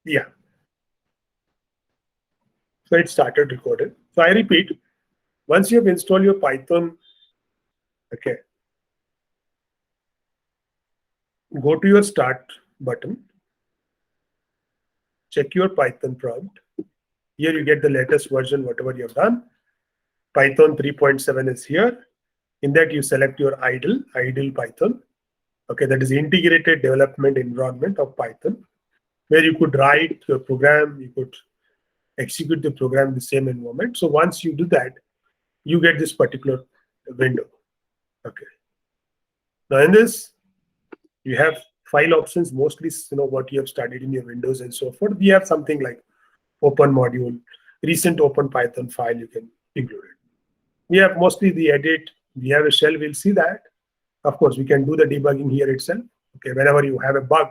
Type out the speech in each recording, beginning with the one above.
Yeah. So it started recording. So I repeat, once you have installed your Python, okay, go to your start button, check your Python prompt. Here you get the latest version, whatever you have done. Python 3.7 is here. In that you select your idle Python. Okay, that is integrated development environment of Python, where you could write your program, you could execute the program in the same environment. So once you do that, you get this particular window. Okay. Now in this, you have file options, mostly what you have studied in your Windows and so forth. We have something like open module, recent open Python file, you can include it. We have mostly the edit, we have a shell, we'll see that. Of course, we can do the debugging here itself. Okay, whenever you have a bug,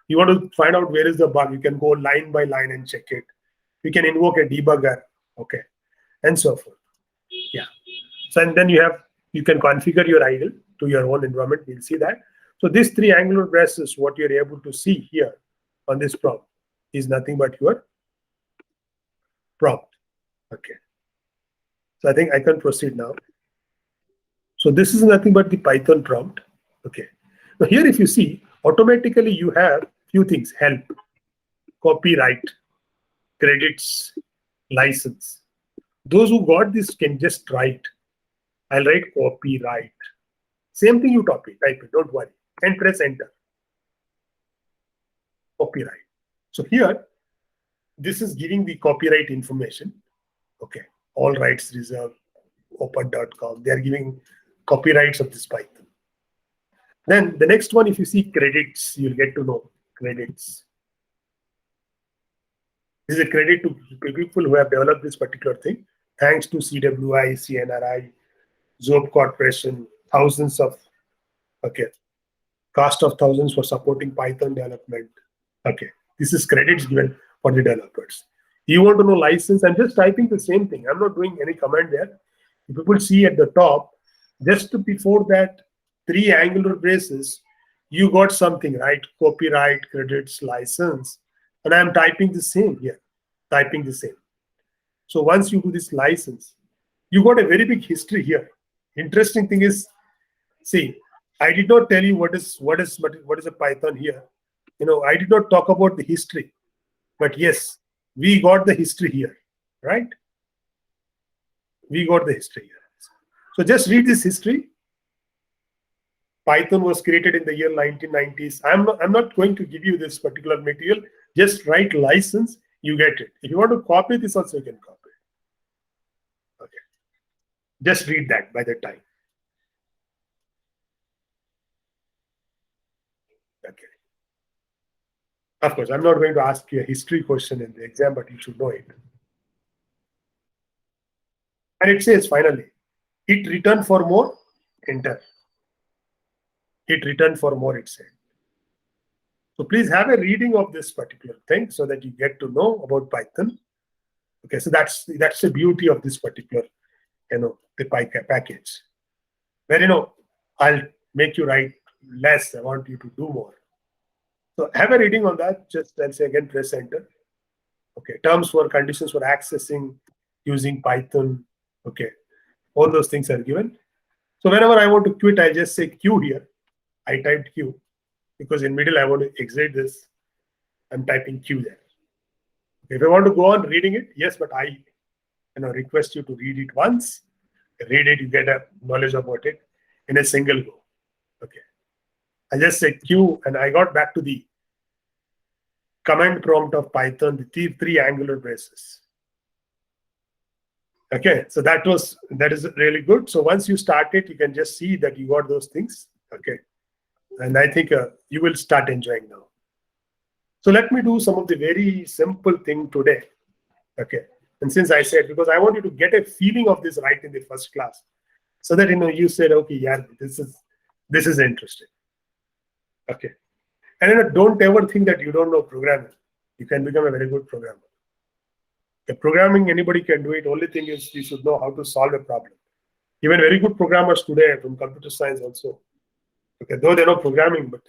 you want to find out where is the bug, you can go line by line and check it. You can invoke a debugger, okay, and so forth. Yeah. So and then you can configure your idle to your own environment. We'll see that. So these three Angular brushes, what you're able to see here on this prompt is nothing but your prompt. Okay. So I think I can proceed now. So this is nothing but the Python prompt. Okay. Now here, if you see, automatically you have few things: help, copyright, credits, license. Those who got this can just write. I'll write copyright. Same thing you type it, don't worry, and press enter. Copyright. So here, this is giving the copyright information. Okay, all rights reserved, open.com. They are giving copyrights of this Python. Then the next one, if you see credits, you'll get to know credits. This is a credit to people who have developed this particular thing. Thanks to CWI, CNRI, Zob Corporation, thousands of, okay, cost of thousands for supporting Python development. Okay, this is credits given for the developers. You want to know license? I'm just typing the same thing. I'm not doing any command there. If people see at the top, just before that, three Angular braces, you got something, right? Copyright, credits, license. And I'm typing the same here, typing the same. So once you do this license, you got a very big history here. Interesting thing is, see, I did not tell you what is a Python here. I did not talk about the history, but yes, we got the history here, right? We got the history here. So just read this history. Python was created in the year 1990s. I'm not going to give you this particular material. Just write license, you get it. If you want to copy this also, you can copy it. Okay. Just read that by the time. Okay. Of course, I'm not going to ask you a history question in the exam, but you should know it. And it says finally, it returned for more, enter. It returned for more, it said. So please have a reading of this particular thing so that you get to know about Python. Okay, so that's the beauty of this particular, the PyCap package. Where, I'll make you write less, I want you to do more. So have a reading on that, just I'll say again, press enter. Okay, terms for conditions for accessing using Python. Okay, all those things are given. So whenever I want to quit, I just say Q here. I typed Q because in middle I want to exit this. I'm typing Q there. If I want to go on reading it, yes, but I request you to read it once. Read it, you get a knowledge about it in a single go. Okay. I just said Q and I got back to the command prompt of Python, the three Angular braces. Okay, so that is really good. So once you start it, you can just see that you got those things. Okay. And I think you will start enjoying now. So let me do some of the very simple thing today. Okay. And since I said, because I want you to get a feeling of this right in the first class, so that you said, okay, yeah, this is interesting. Okay. And don't ever think that you don't know programming. You can become a very good programmer. The programming, anybody can do it. Only thing is you should know how to solve a problem. Even very good programmers today from computer science also. Okay, though they know programming, but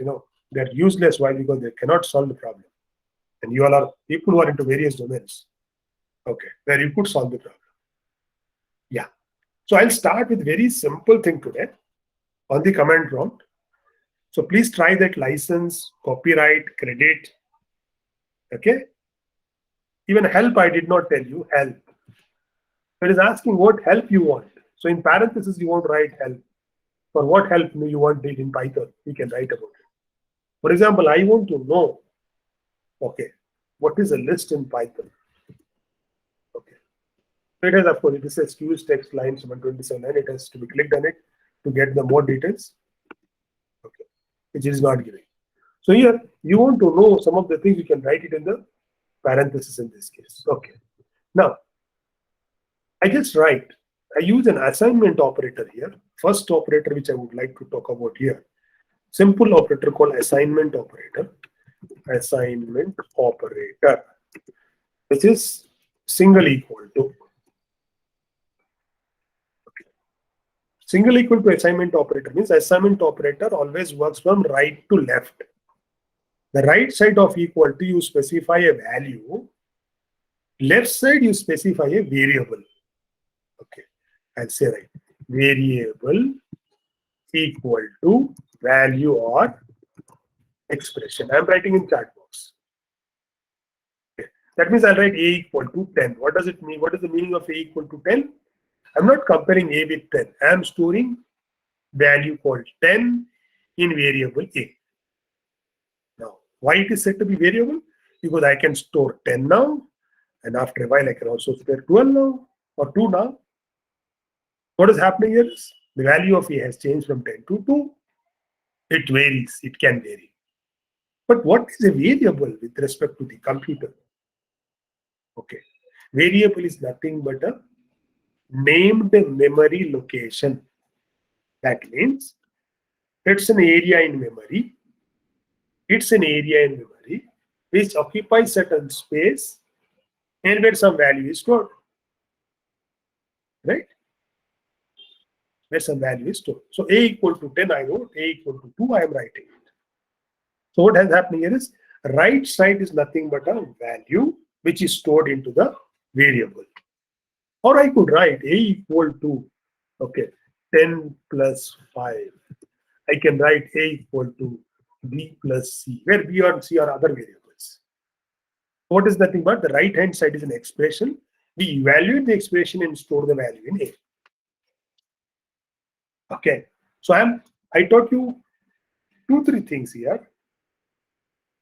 they're useless. Why? Because they cannot solve the problem. And you all are people who are into various domains. Okay, where you could solve the problem. Yeah. So I'll start with very simple thing today on the command prompt. So please try that license, copyright, credit. Okay. Even help, I did not tell you help. It is asking what help you want. So in parentheses, you won't write help. For what help you want it in Python, you can write about it. For example, I want to know, okay, what is a list in Python? Okay. So it has, of course, it says use text lines 127 and it has to be clicked on it to get the more details. Okay. Which is not giving. So here you want to know some of the things, you can write it in the parenthesis in this case. Okay. Now, I just write, I use an assignment operator here. First operator which I would like to talk about here. Simple operator called assignment operator. Assignment operator, which is single equal to. Okay. Single equal to assignment operator means assignment operator always works from right to left. The right side of equal to you specify a value. Left side you specify a variable. Okay, I'll say right. Variable equal to value or expression. I'm writing in chat box. Okay. That means I'll write a equal to 10. What does it mean? What is the meaning of a equal to 10? I'm not comparing a with 10. I'm storing value called 10 in variable a. Now, why it is said to be variable? Because I can store 10 now, and after a while I can also store 12 now or 2 now. What is happening here is the value of a has changed from 10 to 2. It varies. It can vary. But what is a variable with respect to the computer? Okay. Variable is nothing but a named memory location. That means it's an area in memory. It's an area in memory which occupies certain space and where some value is stored. Right? Where some value is stored. So a equal to 10 I wrote, a equal to 2 I am writing it. So what has happening here is right side is nothing but a value which is stored into the variable. Or I could write a equal to, okay, 10 plus 5. I can write a equal to b plus c, where b or c are other variables. What is nothing but the right hand side is an expression. We evaluate the expression and store the value in a. Okay, so I taught you 2-3 things here.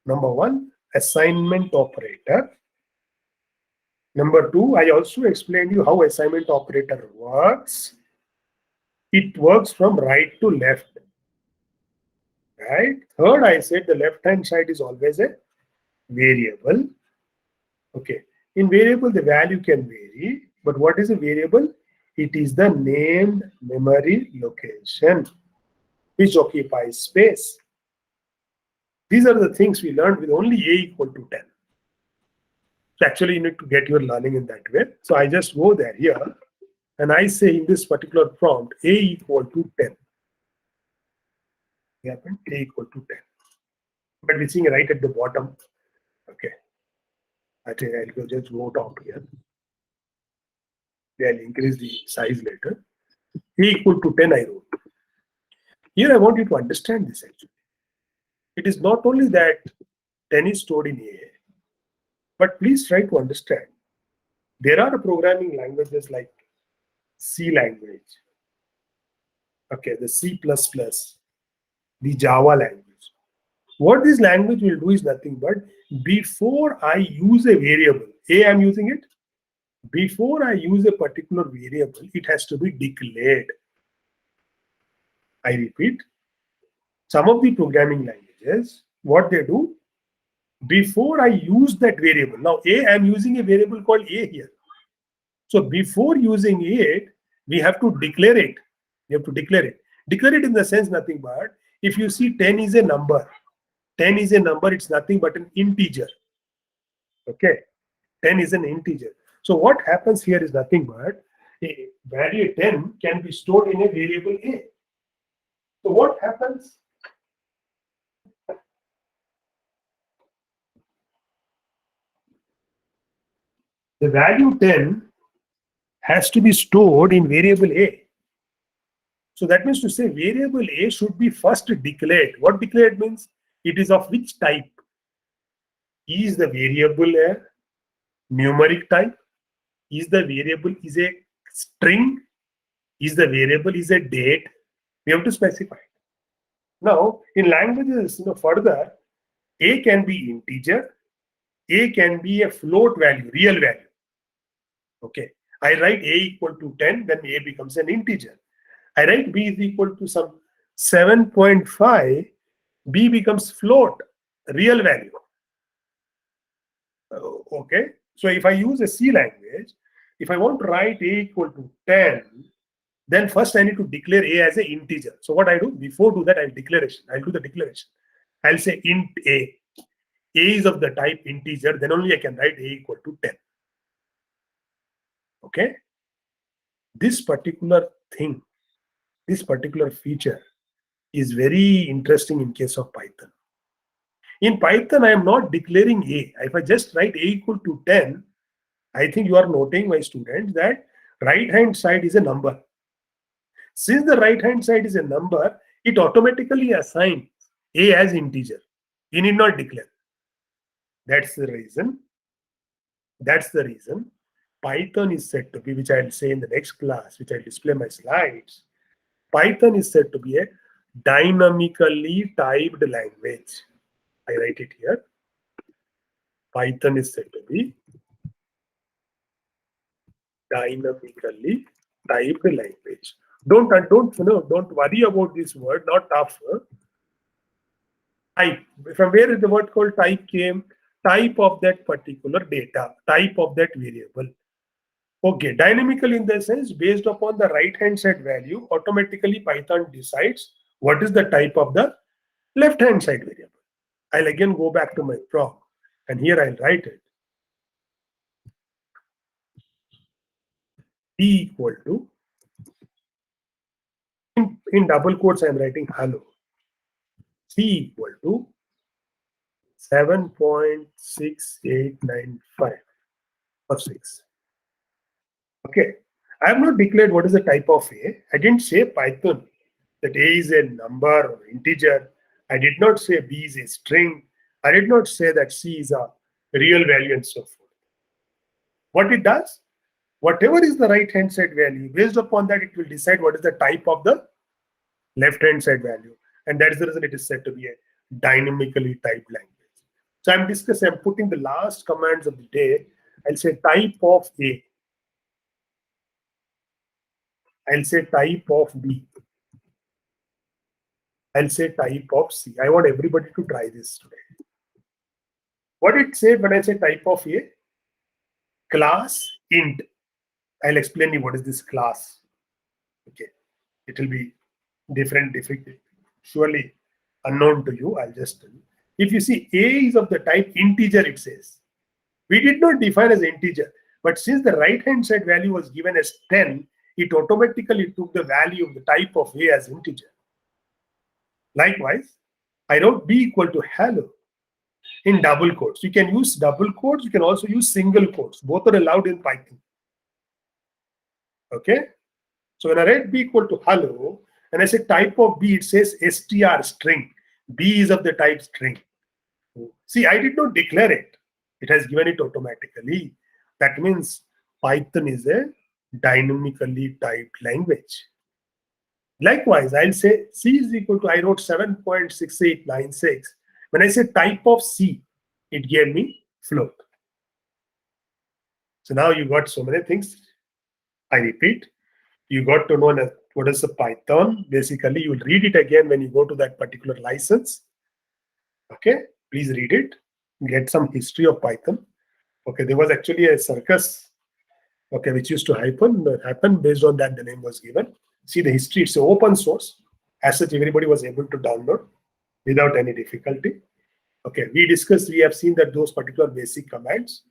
Number one, assignment operator. Number two, I also explained you how assignment operator works. It works from right to left. Right? Third, I said the left hand side is always a variable. Okay. In variable, the value can vary. But what is a variable? It is the named memory location which occupies space. These are the things we learned with only a equal to 10. So actually, you need to get your learning in that way. So I just go there here and I say in this particular prompt, a equal to 10. Happened a equal to 10. But we're seeing right at the bottom. Okay. I think I'll just go down here. I'll increase the size later. A equal to 10 I wrote. Here I want you to understand this actually. It is not only that 10 is stored in A, but please try to understand. There are programming languages like C language. Okay, the C++, the Java language. What this language will do is nothing but before I use a variable, A I'm using it, before I use a particular variable, it has to be declared. I repeat, some of the programming languages, what they do, before I use that variable, now A, I'm using a variable called A here. So before using it, we have to declare it. We have to declare it. Declare it in the sense nothing but, if you see 10 is a number, 10 is a number, it's nothing but an integer. Okay, 10 is an integer. So what happens here is nothing but a value 10 can be stored in a variable A. So what happens? The value 10 has to be stored in variable A. So that means to say variable A should be first declared. What declared means? It is of which type? Is the variable a numeric type? Is the variable is a string? Is the variable is a date? We have to specify. Now, in languages, further, A can be integer, A can be a float value, real value. Okay. I write A equal to 10, then A becomes an integer. I write B is equal to some 7.5, B becomes float, real value. Okay. So if I use a C language, if I want to write A equal to 10, then first I need to declare A as an integer. So what I do, before do that, I'll do the declaration. I'll say int A. A is of the type integer, then only I can write A equal to 10. Okay. This particular thing, this particular feature is very interesting in case of Python. In Python, I am not declaring A. If I just write A equal to 10, I think you are noting, my students, that right-hand side is a number. Since the right-hand side is a number, it automatically assigns A as integer. You need not declare. That's the reason. That's the reason Python is said to be, which I'll say in the next class, which I'll display my slides. Python is said to be a dynamically typed language. I write it here. Python is said to be dynamically typed language. Don't worry about this word, not tough. Type. From where is the word called type came? Type of that particular data, type of that variable. Okay, dynamical in the sense based upon the right-hand side value, automatically Python decides what is the type of the left-hand side variable. I'll again go back to my prompt, and here I'll write it. B equal to, in double quotes, I'm writing hello. C equal to 7.6895 or 6. Okay, I have not declared what is the type of A. I didn't say Python that A is a number or integer. I did not say B is a string. I did not say that C is a real value and so forth. What it does, whatever is the right hand side value, based upon that it will decide what is the type of the left hand side value. And that is the reason it is said to be a dynamically typed language. So I'm putting the last commands of the day. I'll say type of A. I'll say type of B. I'll say type of C. I want everybody to try this today. What it said when I say type of A? Class int. I'll explain you what is this class. Okay. It will be different, surely unknown to you. I'll just tell you. If you see A is of the type integer, it says. We did not define as integer, but since the right-hand side value was given as 10, it automatically took the value of the type of A as integer. Likewise, I wrote B equal to hello in double quotes. You can use double quotes. You can also use single quotes. Both are allowed in Python. Okay. So when I write B equal to hello, and I say type of B, it says str string. B is of the type string. See, I did not declare it. It has given it automatically. That means Python is a dynamically typed language. Likewise, I'll say C is equal to, I wrote 7.6896. When I say type of C, it gave me float. So now you got so many things. I repeat, you got to know what is a Python. Basically, you will read it again when you go to that particular license. Okay, please read it. Get some history of Python. Okay, there was actually a circus, okay, which used to happen based on that the name was given. See the history, it's open source. As such, everybody was able to download without any difficulty. Okay, we have seen that those particular basic commands,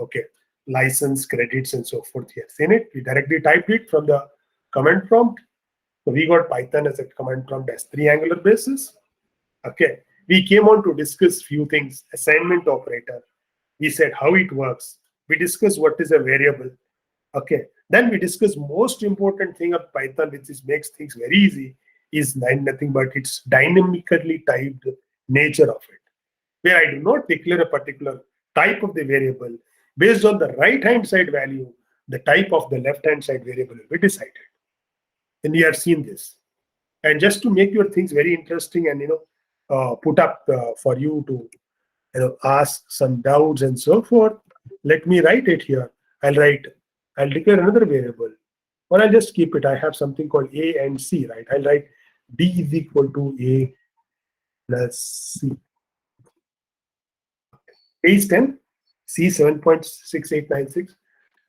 okay, license, credits, and so forth, we have seen it. We directly typed it from the command prompt. So we got Python as a command prompt as triangular basis. Okay, we came on to discuss few things, assignment operator. We said how it works. We discuss what is a variable. Okay. Then we discuss most important thing of Python, which is makes things very easy, is nothing but its dynamically typed nature of it, where I do not declare a particular type of the variable. Based on the right hand side value, the type of the left hand side variable will be decided. And we have seen this. And just to make your things very interesting and put up for you to ask some doubts and so forth, let me write it here. I'll declare another variable, or I'll just keep it. I have something called A and C, right? I'll write D is equal to A plus C. A is 10, C 7.6896.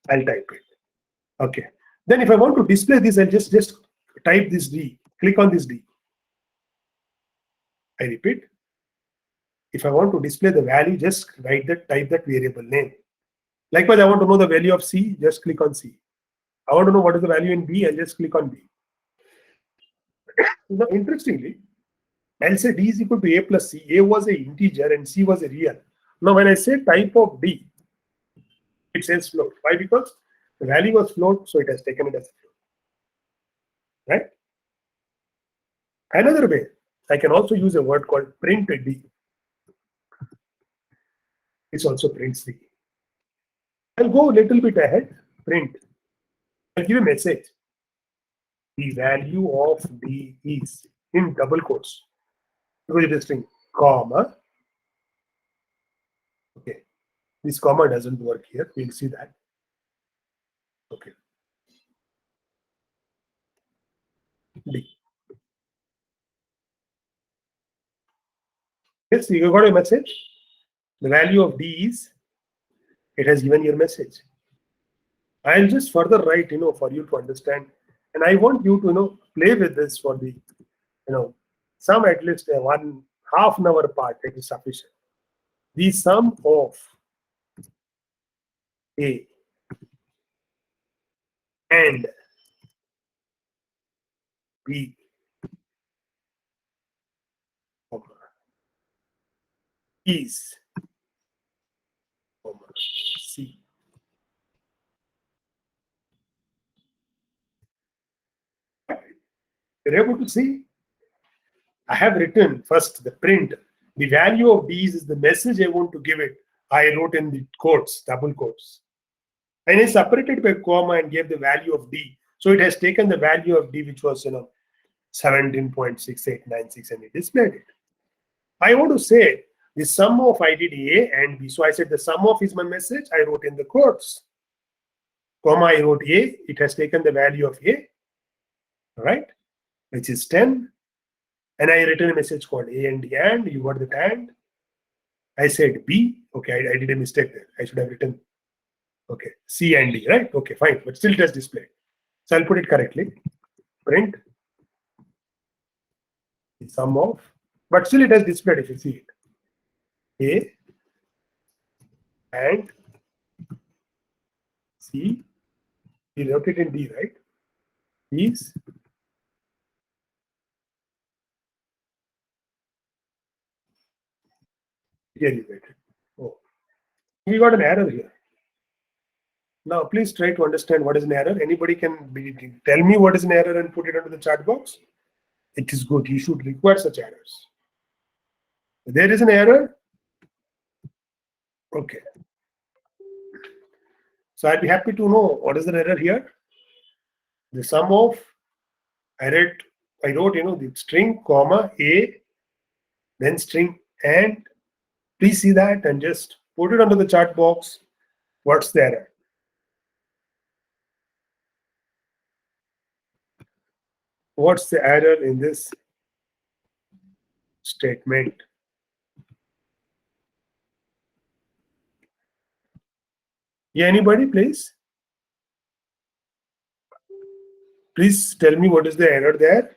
I'll type it. Okay. Then if I want to display this, I'll just type this D. Click on this D. I repeat. If I want to display the value, just type that variable name. Likewise, I want to know the value of C, just click on C. I want to know what is the value in B, I'll just click on B. Now, interestingly, I'll say D is equal to A plus C. A was an integer and C was a real. Now, when I say type of D, it says float. Why? Because the value was float, so it has taken it as a float. Right? Another way, I can also use a word called print D. It's also prints D. I'll go a little bit ahead. Print. I'll give a message. The value of D is in double quotes. Because it is string, comma. Okay. This comma doesn't work here. We'll see that. Okay. D. Yes, you got a message. The value of D is, it has given your message. I'll just further write, for you to understand. And I want you to, play with this for the, some at least a 1/2 hour part, it is sufficient. The sum of A and B, is, C. You're able to see? I have written first the print. The value of D is the message I want to give it. I wrote in the quotes, double quotes. And I separated by comma and gave the value of D. So it has taken the value of D, which was 17.6896, and it displayed it. I want to say the sum of I did A and B. So I said the sum of is my message. I wrote in the quotes. Comma, I wrote A. It has taken the value of A, right? Which is 10. And I written a message called A and D, and you got the and. I said B. Okay, I did a mistake there. I should have written, okay, C and D, right? Okay, fine. But still it has displayed. So I'll put it correctly. Print the sum of, but still it has displayed if you see it. A and C. We wrote it in D, right? Is derivative. Oh, we got an error here. Now, please try to understand what is an error. Anybody can tell me what is an error and put it into the chat box. It is good. You should require such errors. There is an error. Okay. So I'd be happy to know what is the error here. The sum of, I wrote, the string, comma, A, then string and. Please see that and just put it onto the chat box. What's the error? What's the error in this statement? Yeah, anybody, please? Please tell me what is the error there.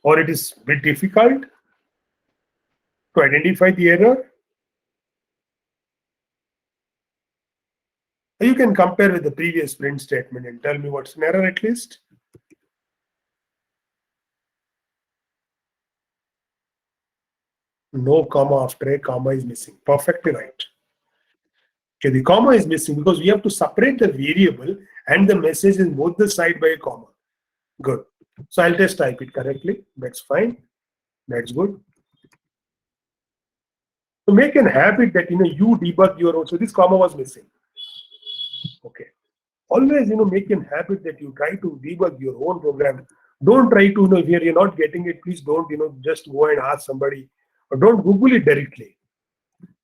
Or it is a bit difficult to identify the error. You can compare with the previous print statement and tell me what's an error at least. No comma after a comma is missing. Perfectly right. Okay, the comma is missing because we have to separate the variable and the message in both the side by a comma. Good. So I'll just type it correctly. That's fine. That's good. So make an habit that you debug your own. So this comma was missing. Okay. Always make an habit that you try to debug your own program. Don't try to if you're not getting it, please don't just go and ask somebody, or don't Google it directly.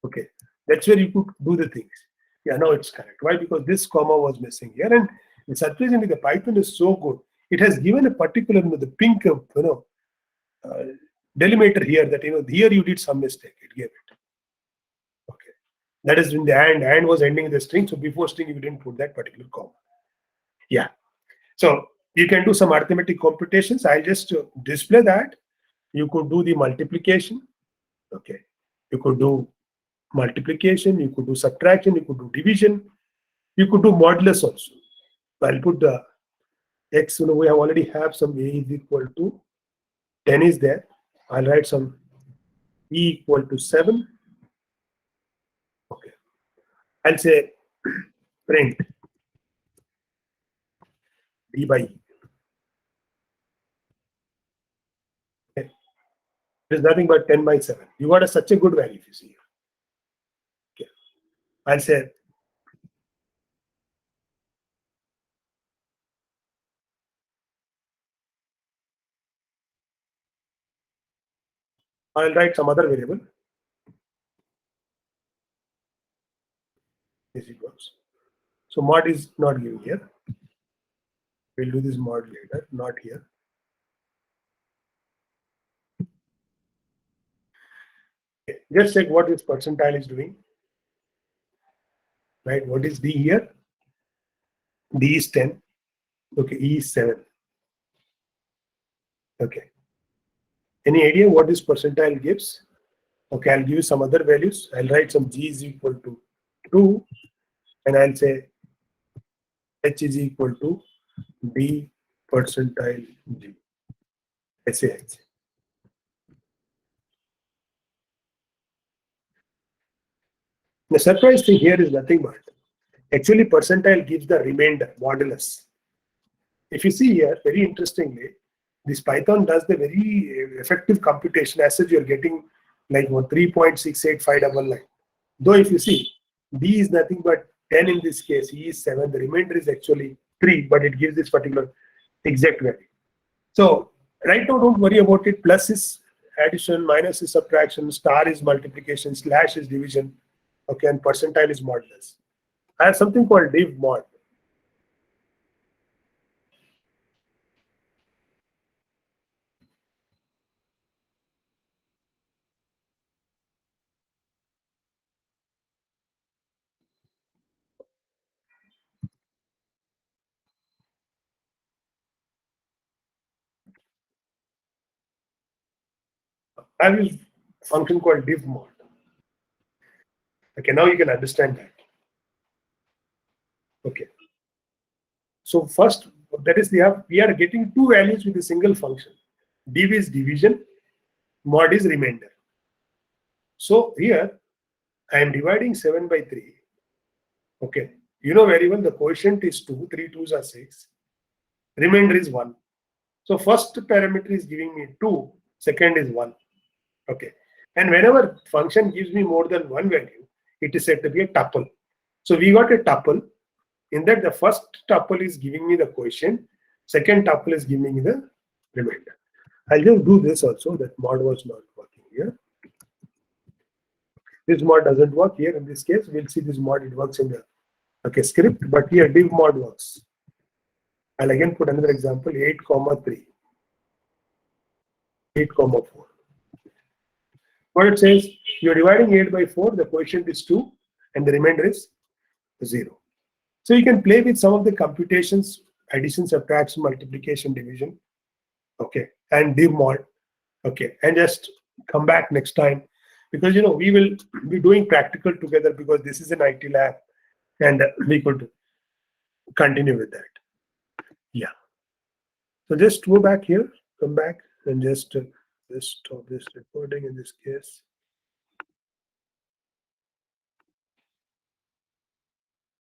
Okay. That's where you could do the things. Yeah, now it's correct. Why? Because this comma was missing here, and surprisingly, the Python is so good. It has given a particular, the pink, delimiter here that here you did some mistake. It gave it. Okay, that is when the and was ending the string. So before string, you didn't put that particular comma. Yeah. So you can do some arithmetic computations. I'll just display that. You could do the multiplication. Okay, you could do multiplication, you could do subtraction, you could do division, you could do modulus also. I'll put the x, we have already have some a is equal to 10 is there. I'll write some e equal to 7. Okay. I'll say print d by e. Okay. There's nothing but 10 by 7. You got such a good value if you see here. Okay. I'll say I'll write some other variable. This it works. So mod is not given here. We'll do this mod later, not here. Okay. Just check what this percentile is doing. Right? What is D here? D is 10. Okay, E is 7. Okay. Any idea what this percentile gives? Okay, I'll give you some other values. I'll write some G is equal to 2, and I'll say H is equal to D percentile G. SAH. The surprise thing here is nothing but actually percentile gives the remainder modulus. If you see here, very interestingly, this Python does the very effective computation as such you're getting like 3.68599. Though if you see, D is nothing but 10 in this case, E is 7, the remainder is actually 3, but it gives this particular exact value. So right now, don't worry about it. Plus is addition, minus is subtraction, star is multiplication, slash is division, okay, and percentile is modulus. I have something called div mod. I have used a function called div mod. Okay, now you can understand that. Okay. So first, that is we are getting two values with a single function. Div is division, mod is remainder. So here I am dividing 7 by 3. Okay. You know very well the quotient is 2, 3 2s are 6. Remainder is 1. So first parameter is giving me 2, second is 1. Okay. And whenever function gives me more than one value, it is said to be a tuple. So we got a tuple. In that, the first tuple is giving me the quotient, second tuple is giving me the remainder. I'll just do this also. That mod was not working here. This mod doesn't work here in this case. We'll see this mod, it works in the script, but here div mod works. I'll again put another example, 8, 3, 8, 4. What it says, you're dividing 8 by 4, the quotient is 2, and the remainder is 0. So you can play with some of the computations, addition, subtraction, multiplication, division, okay, and div mod, okay, and just come back next time, because we will be doing practical together because this is an IT lab, and we could continue with that. Yeah. So just go back here, come back, and just stop this recording in this case.